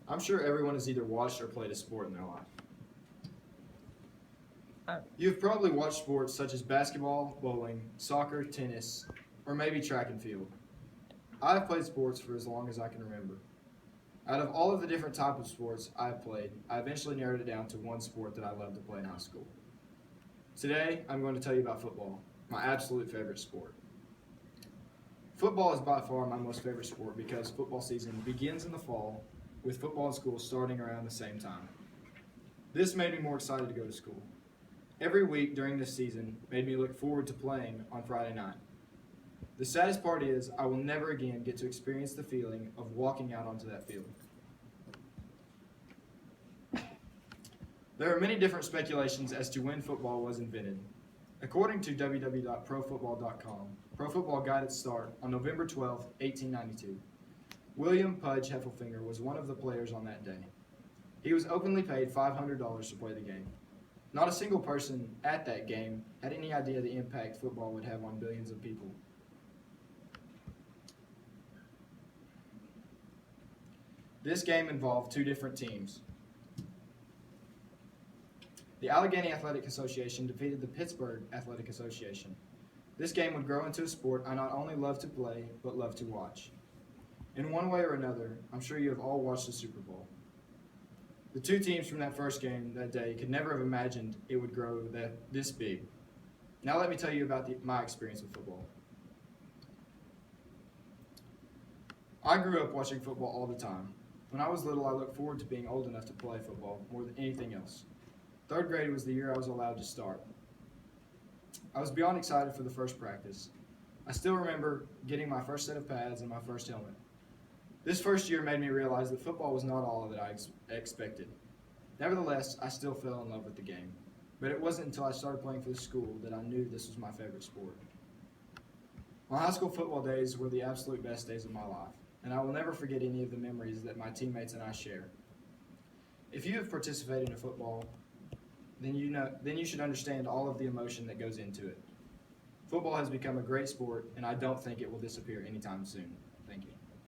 I'm sure everyone has either watched or played a sport in their life. You've probably watched sports such as basketball, bowling, soccer, tennis, or maybe track and field. I've played sports for as long as I can remember. Out of all of the different types of sports I've played, I eventually narrowed it down to one sport that I loved to play in high school. Today, I'm going to tell you about football, my absolute favorite sport. Football is by far my most favorite sport because football season begins in the fall, with football in school starting around the same time. This made me more excited to go to school. Every week during this season made me look forward to playing on Friday night. The saddest part is I will never again get to experience the feeling of walking out onto that field. There are many different speculations as to when football was invented. According to www.profootball.com, pro football got its start on November 12, 1892. William Pudge Heffelfinger was one of the players on that day. He was openly paid $500 to play the game. Not a single person at that game had any idea the impact football would have on billions of people. This game involved two different teams. The Allegheny Athletic Association defeated the Pittsburgh Athletic Association. This game would grow into a sport I not only love to play, but love to watch. In one way or another, I'm sure you have all watched the Super Bowl. The two teams from that first game that day could never have imagined it would grow this big. Now let me tell you about my experience with football. I grew up watching football all the time. When I was little, I looked forward to being old enough to play football more than anything else. Third grade was the year I was allowed to start. I was beyond excited for the first practice. I still remember getting my first set of pads and my first helmet. This first year made me realize that football was not all that I expected. Nevertheless, I still fell in love with the game. But it wasn't until I started playing for the school that I knew this was my favorite sport. My high school football days were the absolute best days of my life, and I will never forget any of the memories that my teammates and I share. If you have participated in football, then you should understand all of the emotion that goes into it. Football has become a great sport, and I don't think it will disappear anytime soon.